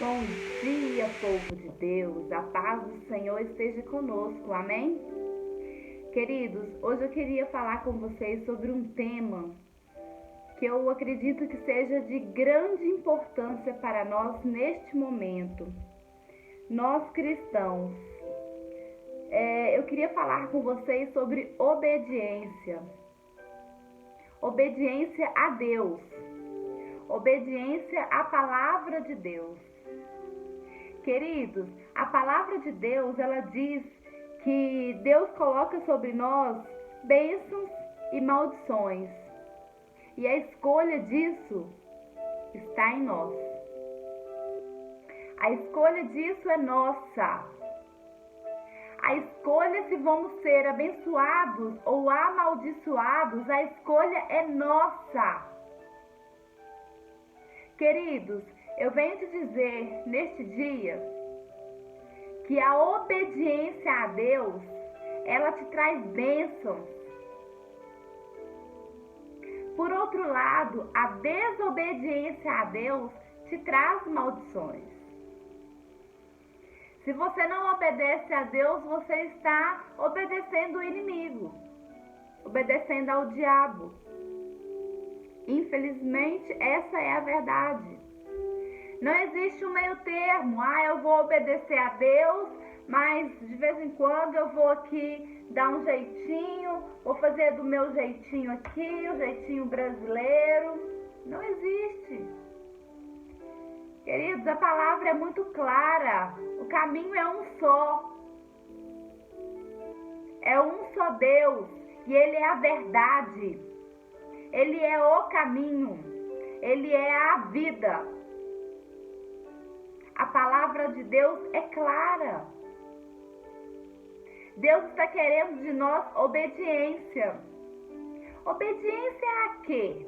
Bom dia, povo de Deus, a paz do Senhor esteja conosco, amém? Queridos, hoje eu queria falar com vocês sobre um tema que eu acredito que seja de grande importância para nós neste momento, nós cristãos. Eu queria falar com vocês sobre obediência. Obediência a Deus. Obediência à palavra de Deus. Queridos, a palavra de Deus, ela diz que Deus coloca sobre nós bênçãos e maldições. E a escolha disso está em nós. A escolha disso é nossa. A escolha se vamos ser abençoados ou amaldiçoados, a escolha é nossa. Queridos, eu venho te dizer neste dia que a obediência a Deus, ela te traz bênçãos. Por outro lado, a desobediência a Deus te traz maldições. Se você não obedece a Deus, você está obedecendo o inimigo, obedecendo ao diabo. Infelizmente, essa é a verdade. Não existe um meio termo. Eu vou obedecer a Deus, mas de vez em quando eu vou aqui dar um jeitinho, vou fazer do meu jeitinho aqui, o jeitinho brasileiro. Não existe. Queridos, a palavra é muito clara. O caminho é um só. É um só Deus. E Ele é a verdade. Ele é o caminho. Ele é a vida. A palavra de Deus é clara. Deus está querendo de nós obediência. Obediência a quê?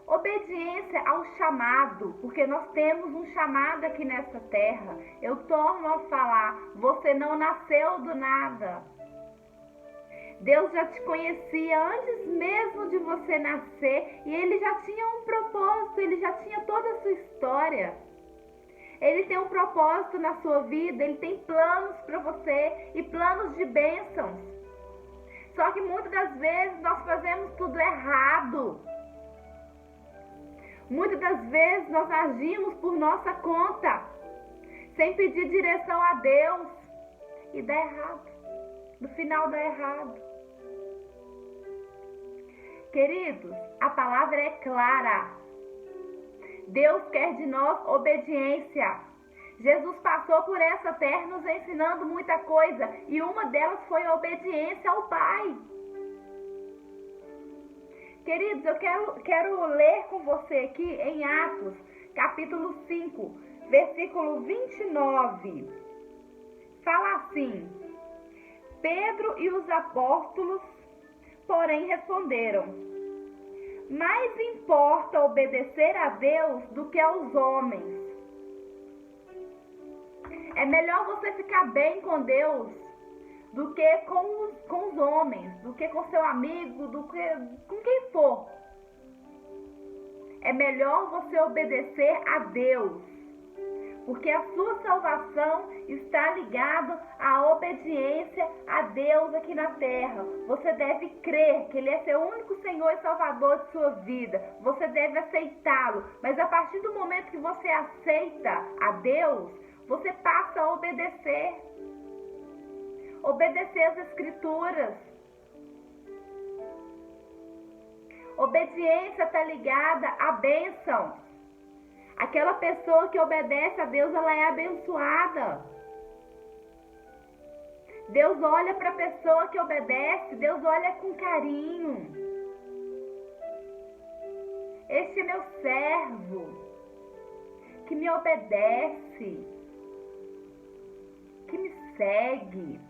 Obediência ao chamado, porque nós temos um chamado aqui nessa terra. Eu torno a falar, você não nasceu do nada. Deus já te conhecia antes mesmo de você nascer e Ele já tinha um propósito, Ele já tinha toda a sua história. Ele tem um propósito na sua vida, Ele tem planos para você e planos de bênçãos. Só que muitas das vezes nós fazemos tudo errado. Muitas das vezes nós agimos por nossa conta, sem pedir direção a Deus. E dá errado. No final dá errado. Queridos, a palavra é clara. Deus quer de nós obediência. Jesus passou por essa terra nos ensinando muita coisa e uma delas foi a obediência ao Pai. Queridos, eu quero ler com você aqui em Atos, capítulo 5, versículo 29. Fala assim: Pedro e os apóstolos, porém, responderam: mais importa obedecer a Deus do que aos homens. É melhor você ficar bem com Deus do que com os homens, do que com seu amigo, do que com quem for. É melhor você obedecer a Deus, porque a sua salvação está ligada à obediência a Deus aqui na terra. Você deve crer que Ele é seu único Senhor e Salvador de sua vida. Você deve aceitá-lo. Mas a partir do momento que você aceita a Deus, você passa a obedecer. Obedecer as Escrituras. Obediência está ligada à bênção. Aquela pessoa que obedece a Deus, ela é abençoada. Deus olha para a pessoa que obedece, Deus olha com carinho. Este é meu servo, que me obedece, que me segue.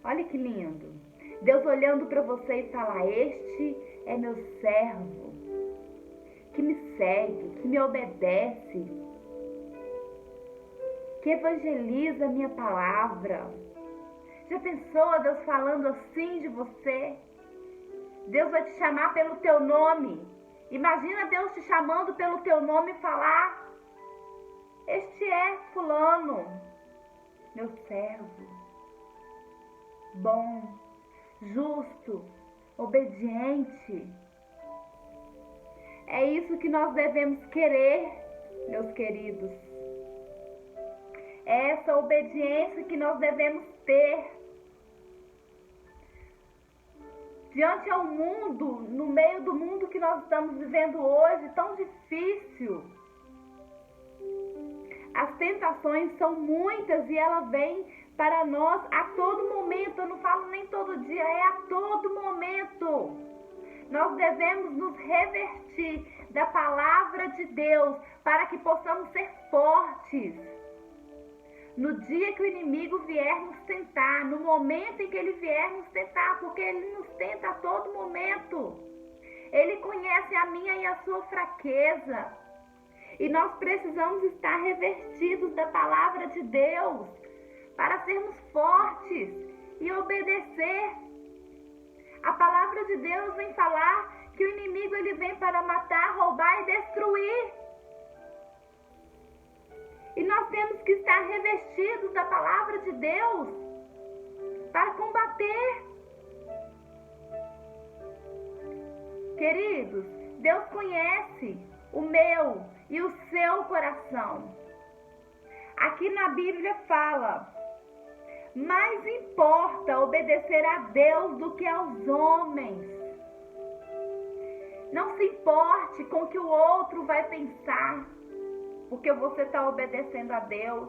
Olha que lindo. Deus olhando para você e fala: este é meu servo, que me segue, que me obedece, que evangeliza a minha palavra. Já pensou Deus falando assim de você? Deus vai te chamar pelo teu nome Imagina Deus te chamando pelo teu nome e falar: este é fulano, meu servo, bom, justo, obediente. É isso que nós devemos querer, meus queridos. É essa obediência que nós devemos ter. Diante ao mundo, no meio do mundo que nós estamos vivendo hoje, tão difícil. As tentações são muitas e elas vêm para nós a todo momento. Eu não falo nem todo dia, é a todo momento. Nós devemos nos revertir da palavra de Deus para que possamos ser fortes. No dia que o inimigo vier nos tentar, no momento em que ele vier nos tentar, porque ele nos tenta a todo momento. Ele conhece a minha e a sua fraqueza. E nós precisamos estar revertidos da palavra de Deus para sermos fortes e obedecer. A palavra de Deus vem falar que o inimigo ele vem para matar, roubar e destruir. E nós temos que estar revestidos da palavra de Deus para combater. Queridos, Deus conhece o meu e o seu coração. Aqui na Bíblia fala: mais importa obedecer a Deus do que aos homens. Não se importe com o que o outro vai pensar, porque você está obedecendo a Deus.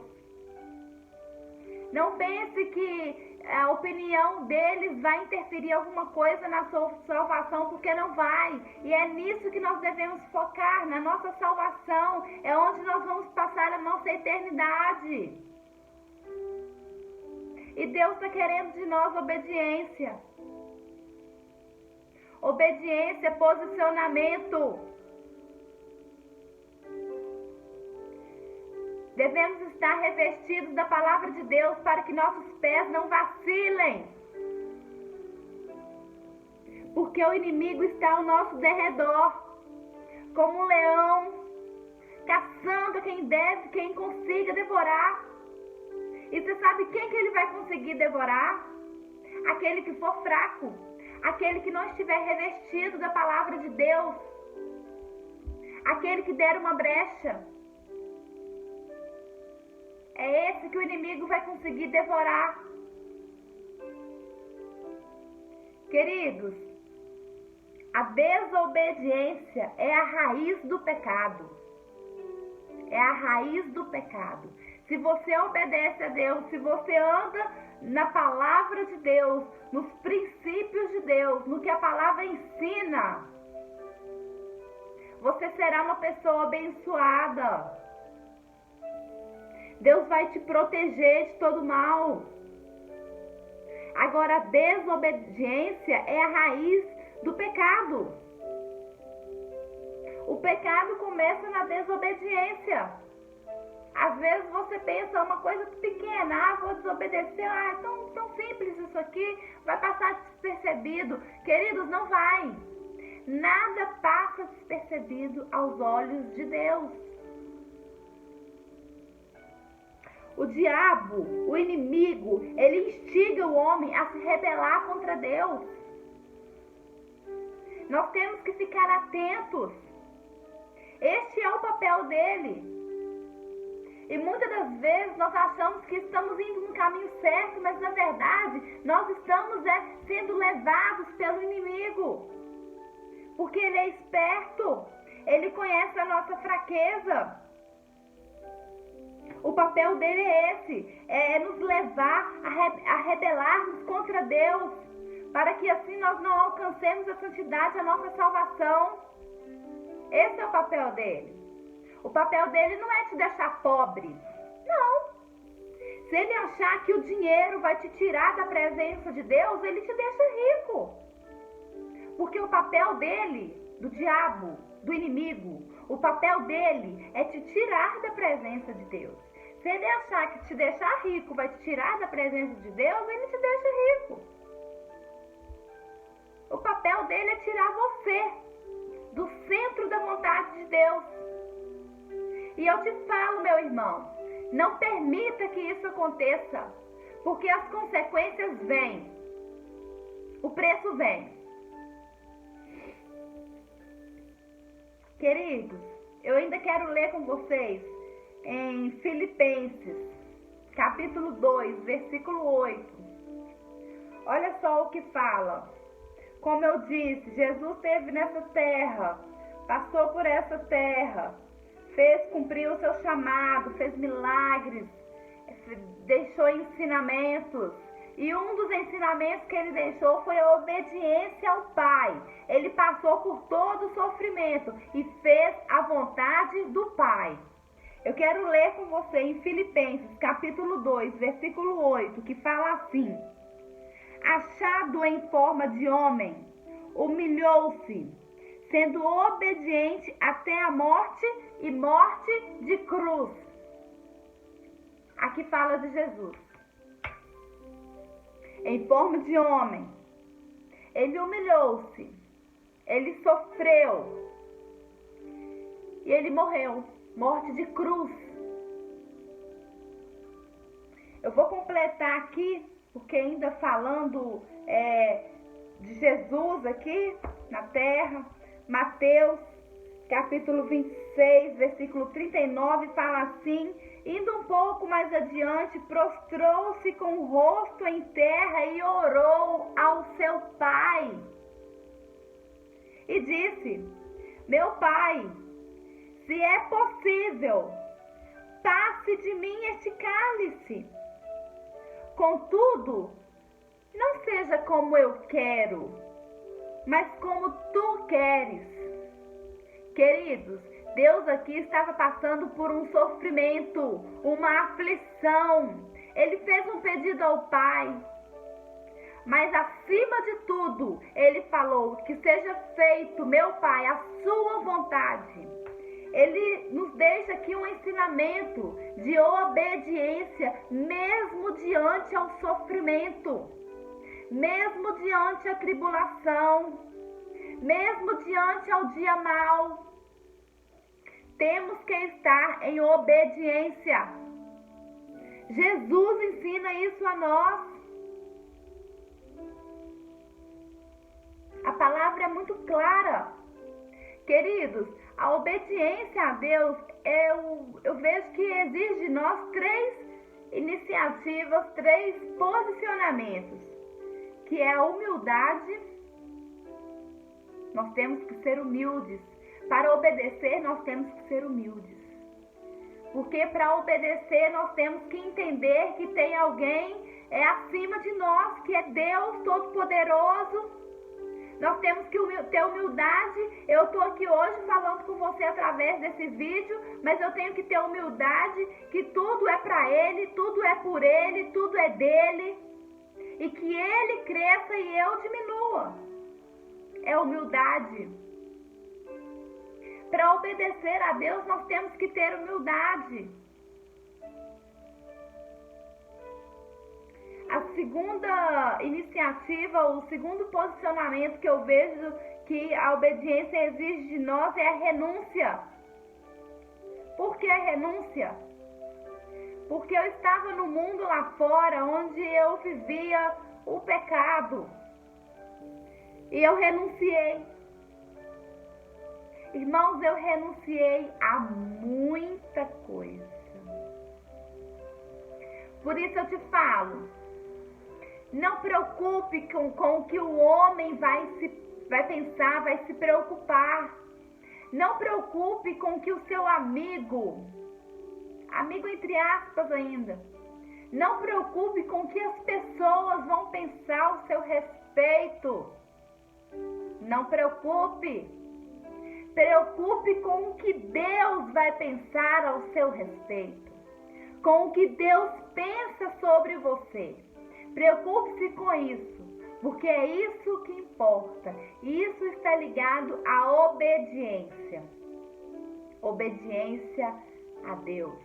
Não pense que a opinião deles vai interferir alguma coisa na sua salvação, porque não vai. E é nisso que nós devemos focar, na nossa salvação. É onde nós vamos passar a nossa eternidade. E Deus está querendo de nós obediência. Obediência é posicionamento. Devemos estar revestidos da palavra de Deus para que nossos pés não vacilem. Porque o inimigo está ao nosso derredor, como um leão, caçando quem consiga devorar. E você sabe quem que ele vai conseguir devorar? Aquele que for fraco, aquele que não estiver revestido da palavra de Deus, aquele que der uma brecha. É esse que o inimigo vai conseguir devorar. Queridos, a desobediência é a raiz do pecado. É a raiz do pecado. Se você obedece a Deus, se você anda na palavra de Deus, nos princípios de Deus, no que a palavra ensina, você será uma pessoa abençoada. Deus vai te proteger de todo mal. Agora, a desobediência é a raiz do pecado. O pecado começa na desobediência. Às vezes você pensa uma coisa pequena, vou desobedecer, é tão simples isso aqui, vai passar despercebido. Queridos, não vai. Nada passa despercebido aos olhos de Deus. O diabo, o inimigo, ele instiga o homem a se rebelar contra Deus. Nós temos que ficar atentos. Este é o papel dele. E muitas das vezes nós achamos que estamos indo no caminho certo, mas na verdade nós estamos sendo levados pelo inimigo. Porque ele é esperto, ele conhece a nossa fraqueza. O papel dele é esse, é nos levar a rebelarmos contra Deus, para que assim nós não alcancemos a santidade, a nossa salvação. Esse é o papel dele. O papel dele não é te deixar pobre. Não. Se ele achar que o dinheiro vai te tirar da presença de Deus, ele te deixa rico. Porque o papel dele, do diabo, do inimigo, o papel dele é te tirar da presença de Deus. Se ele achar que te deixar rico vai te tirar da presença de Deus, ele te deixa rico. O papel dele é tirar você do centro da vontade de Deus. E eu te falo, meu irmão, não permita que isso aconteça, porque as consequências vêm, o preço vem. Queridos, eu ainda quero ler com vocês em Filipenses, capítulo 2, versículo 8. Olha só o que fala. Como eu disse, Jesus esteve nessa terra, passou por essa terra, cumpriu o seu chamado, fez milagres, deixou ensinamentos. E um dos ensinamentos que ele deixou foi a obediência ao Pai. Ele passou por todo o sofrimento e fez a vontade do Pai. Eu quero ler com você em Filipenses, capítulo 2, versículo 8, que fala assim: achado em forma de homem, humilhou-se, sendo obediente até a morte e morte de cruz. Aqui fala de Jesus. Em forma de homem, ele humilhou-se, ele sofreu e ele morreu, morte de cruz. Eu vou completar aqui, porque ainda falando de Jesus aqui na terra, Mateus capítulo 26, versículo 39, fala assim: indo um pouco mais adiante, prostrou-se com o rosto em terra e orou ao seu Pai. E disse: meu Pai, se é possível, passe de mim este cálice. Contudo, não seja como eu quero, mas como tu queres. Queridos, Deus aqui estava passando por um sofrimento, uma aflição. Ele fez um pedido ao Pai, mas acima de tudo, ele falou: que seja feito, meu Pai, a sua vontade. Ele nos deixa aqui um ensinamento de obediência, mesmo diante ao sofrimento, mesmo diante à tribulação, mesmo diante ao dia mau. Temos que estar em obediência. Jesus ensina isso a nós. A palavra é muito clara. Queridos, a obediência a Deus, eu vejo que exige de nós 3 iniciativas, 3 posicionamentos, que é a humildade. Nós temos que ser humildes. Para obedecer, nós temos que ser humildes. Porque para obedecer, nós temos que entender que tem alguém acima de nós, que é Deus Todo-Poderoso. Nós temos que ter humildade. Eu estou aqui hoje falando com você através desse vídeo, mas eu tenho que ter humildade, que tudo é para Ele, tudo é por Ele, tudo é dele. E que Ele cresça e eu diminua. É humildade. Para obedecer a Deus, nós temos que ter humildade. A segunda iniciativa, o segundo posicionamento que eu vejo que a obediência exige de nós é a renúncia. Por que a renúncia? Porque eu estava no mundo lá fora, onde eu vivia o pecado. E eu renunciei. Irmãos, eu renunciei a muita coisa. Por isso eu te falo, não preocupe com o que o homem vai pensar, vai se preocupar. Não preocupe com o que o seu amigo entre aspas ainda, não preocupe com o que as pessoas vão pensar ao seu respeito. Não preocupe. Preocupe com o que Deus vai pensar ao seu respeito, com o que Deus pensa sobre você. Preocupe-se com isso, porque é isso que importa. E isso está ligado à obediência. Obediência a Deus.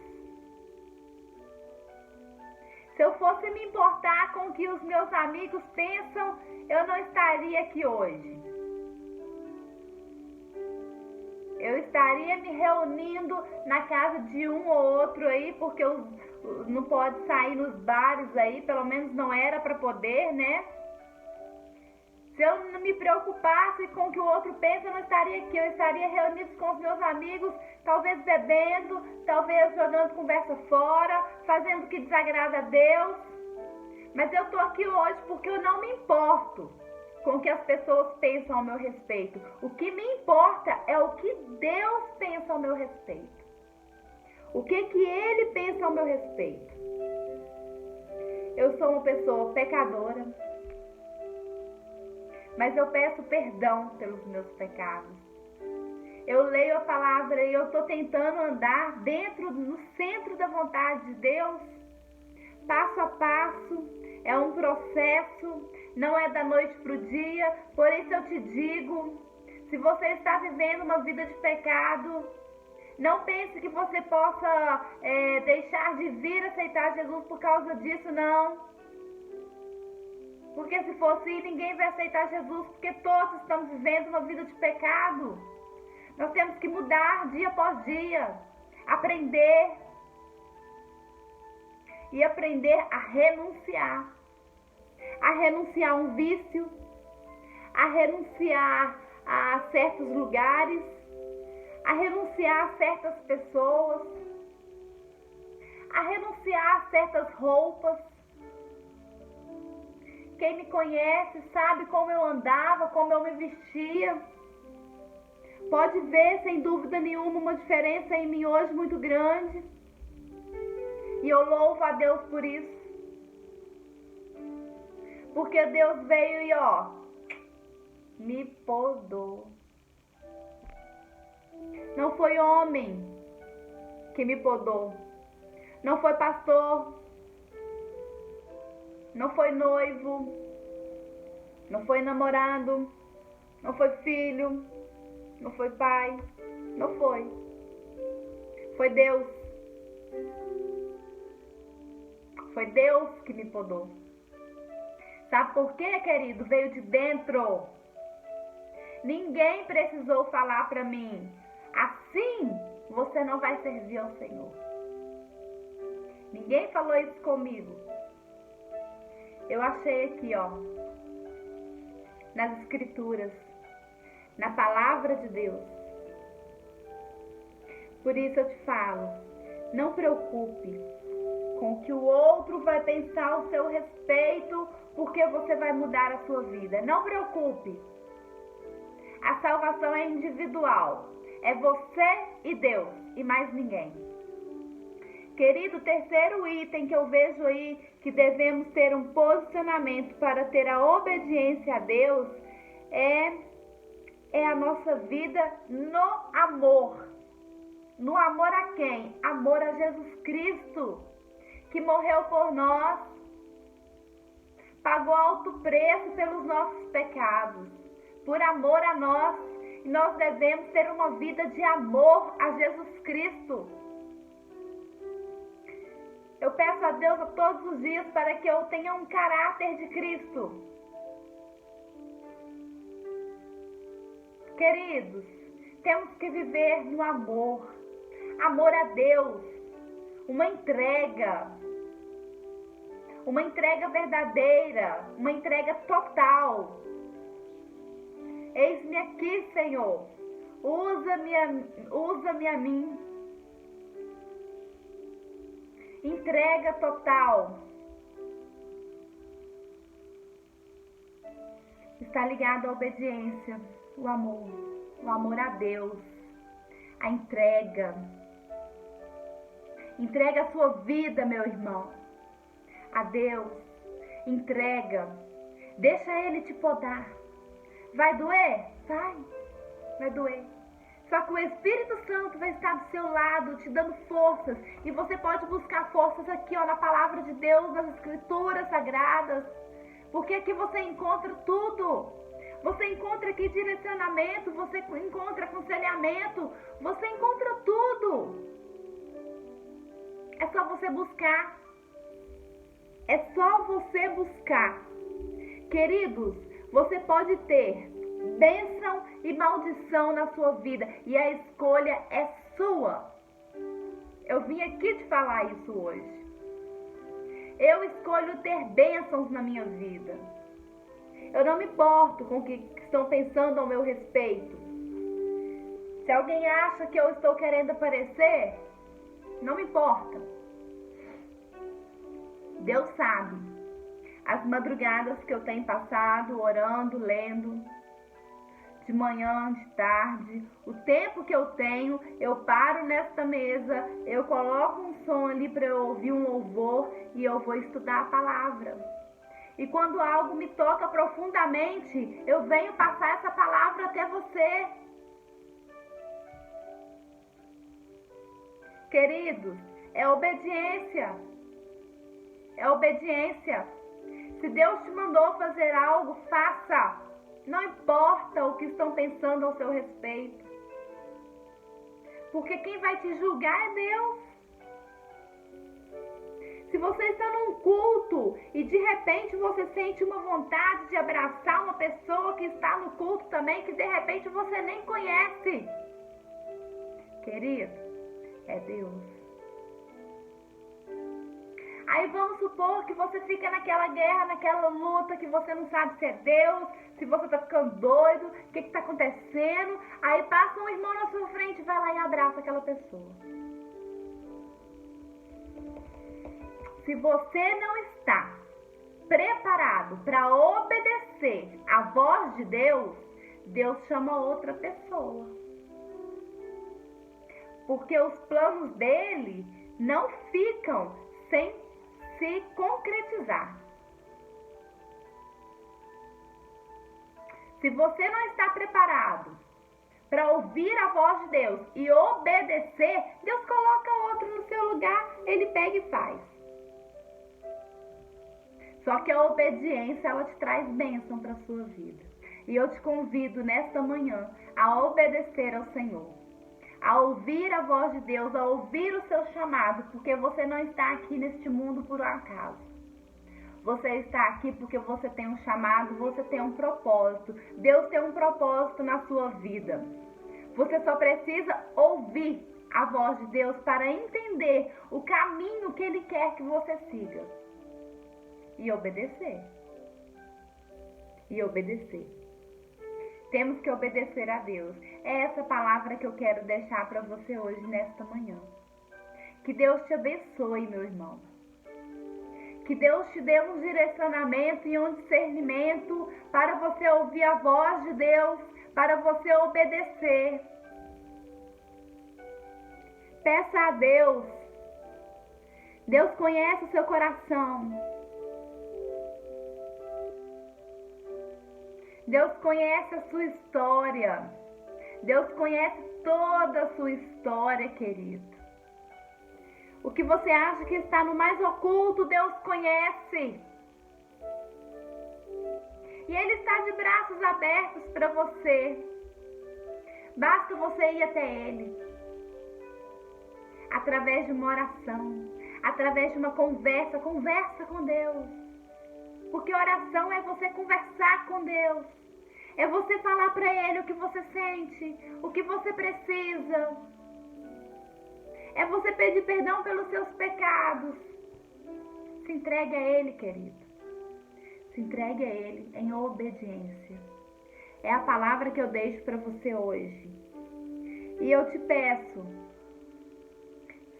Se eu fosse me importar com o que os meus amigos pensam, eu não estaria aqui hoje. estaria me reunindo na casa de um ou outro aí, porque não pode sair nos bares aí, pelo menos não era para poder, né? Se eu não me preocupasse com o que o outro pensa, eu não estaria aqui. Eu estaria reunido com os meus amigos, talvez bebendo, talvez jogando conversa fora, fazendo o que desagrada a Deus. Mas eu estou aqui hoje porque eu não me importo com o que as pessoas pensam ao meu respeito. O que me importa é o que Deus pensa ao meu respeito. O que Ele pensa ao meu respeito. Eu sou uma pessoa pecadora, mas eu peço perdão pelos meus pecados. Eu leio a palavra e eu estou tentando andar no centro da vontade de Deus, passo a passo. É um processo, não é da noite para o dia. Por isso eu te digo, se você está vivendo uma vida de pecado, não pense que você possa deixar de vir aceitar Jesus por causa disso, não. Porque se for assim, ninguém vai aceitar Jesus, porque todos estamos vivendo uma vida de pecado. Nós temos que mudar dia após dia, aprender e aprender a renunciar a um vício, a renunciar a certos lugares, a renunciar a certas pessoas, a renunciar a certas roupas. Quem me conhece sabe como eu andava, como eu me vestia. Pode ver, sem dúvida nenhuma, uma diferença em mim hoje muito grande. E eu louvo a Deus por isso. Porque Deus veio e me podou. Não foi homem que me podou. Não foi pastor. Não foi noivo. Não foi namorado. Não foi filho. Não foi pai. Não foi. Foi Deus. Foi Deus que me podou. Sabe por quê, querido? Veio de dentro. Ninguém precisou falar para mim: assim você não vai servir ao Senhor. Ninguém falou isso comigo. Eu achei aqui, nas Escrituras, na Palavra de Deus. Por isso eu te falo, não preocupe com o que o outro vai pensar ao seu respeito, porque você vai mudar a sua vida. Não preocupe. A salvação é individual. É você e Deus, e mais ninguém. Querido, o terceiro item que eu vejo aí, que devemos ter um posicionamento para ter a obediência a Deus, é a nossa vida no amor. No amor a quem? Amor a Jesus Cristo, que morreu por nós, pagou alto preço pelos nossos pecados, por amor a nós, e nós devemos ter uma vida de amor a Jesus Cristo. Eu peço a Deus a todos os dias para que eu tenha um caráter de Cristo. Queridos, temos que viver no amor. Amor a Deus. Uma entrega verdadeira, uma entrega total. Eis-me aqui, Senhor. Usa-me a mim. Entrega total. Está ligado à obediência, o amor a Deus, a entrega. Entrega a sua vida, meu irmão, a Deus. Entrega. Deixa Ele te podar. Vai doer? Vai doer. Só que o Espírito Santo vai estar do seu lado, te dando forças. E você pode buscar forças aqui, na Palavra de Deus, nas Escrituras Sagradas. Porque aqui você encontra tudo. Você encontra aqui direcionamento, você encontra aconselhamento, você encontra tudo. É só você buscar. É só você buscar. Queridos, você pode ter bênção e maldição na sua vida. E a escolha é sua. Eu vim aqui te falar isso hoje. Eu escolho ter bênçãos na minha vida. Eu não me importo com o que estão pensando ao meu respeito. Se alguém acha que eu estou querendo aparecer, não me importa. Deus sabe as madrugadas que eu tenho passado orando, lendo, de manhã, de tarde, o tempo que eu tenho, eu paro nesta mesa, eu coloco um som ali para eu ouvir um louvor e eu vou estudar a palavra. E quando algo me toca profundamente, eu venho passar essa palavra até você. Queridos, é obediência. É obediência. Se Deus te mandou fazer algo, faça. Não importa o que estão pensando ao seu respeito. Porque quem vai te julgar é Deus. Se você está num culto e de repente você sente uma vontade de abraçar uma pessoa que está no culto também, que de repente você nem conhece. Querido, é Deus. Aí vamos supor que você fica naquela guerra, naquela luta, que você não sabe se é Deus, se você tá ficando doido, o que tá acontecendo. Aí passa um irmão na sua frente, vai lá e abraça aquela pessoa. Se você não está preparado para obedecer a voz de Deus, Deus chama outra pessoa. Porque os planos dele não ficam sem se concretizar. Se você não está preparado para ouvir a voz de Deus e obedecer, Deus coloca outro no seu lugar, ele pega e faz. Só que a obediência, ela te traz bênção para a sua vida. E eu te convido nesta manhã a obedecer ao Senhor, a ouvir a voz de Deus, a ouvir o seu chamado, porque você não está aqui neste mundo por um acaso. Você está aqui porque você tem um chamado, você tem um propósito. Deus tem um propósito na sua vida. Você só precisa ouvir a voz de Deus para entender o caminho que Ele quer que você siga. E obedecer. E obedecer. Temos que obedecer a Deus. É essa palavra que eu quero deixar para você hoje, nesta manhã. Que Deus te abençoe, meu irmão. Que Deus te dê um direcionamento e um discernimento para você ouvir a voz de Deus, para você obedecer. Peça a Deus. Deus conhece o seu coração. Deus conhece a sua história. Deus conhece toda a sua história, querido. O que você acha que está no mais oculto, Deus conhece. E Ele está de braços abertos para você. Basta você ir até Ele. Através de uma oração, através de uma conversa com Deus. Porque oração é você conversar com Deus. É você falar para Ele o que você sente, o que você precisa. É você pedir perdão pelos seus pecados. Se entregue a Ele, querido. Se entregue a Ele em obediência. É a palavra que eu deixo para você hoje. E eu te peço,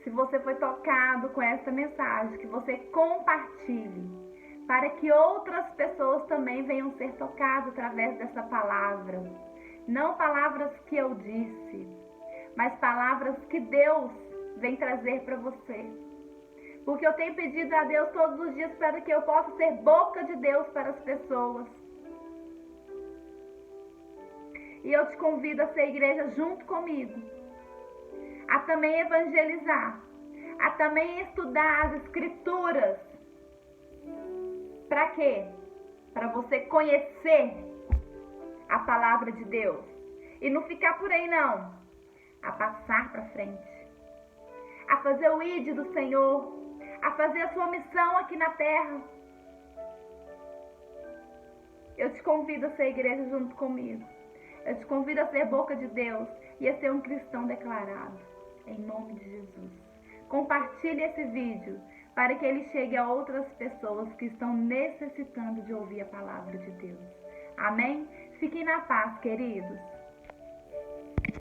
se você foi tocado com essa mensagem, que você compartilhe, para que outras pessoas também venham ser tocadas através dessa palavra. Não palavras que eu disse, mas palavras que Deus vem trazer para você. Porque eu tenho pedido a Deus todos os dias para que eu possa ser boca de Deus para as pessoas. E eu te convido a ser igreja junto comigo. A também evangelizar. A também estudar as escrituras. Para quê? Para você conhecer a palavra de Deus. E não ficar por aí não. A passar para frente. A fazer o ID do Senhor. A fazer a sua missão aqui na terra. Eu te convido a ser igreja junto comigo. Eu te convido a ser boca de Deus e a ser um cristão declarado. Em nome de Jesus. Compartilhe esse vídeo para que ele chegue a outras pessoas que estão necessitando de ouvir a palavra de Deus. Amém? Fiquem na paz, queridos.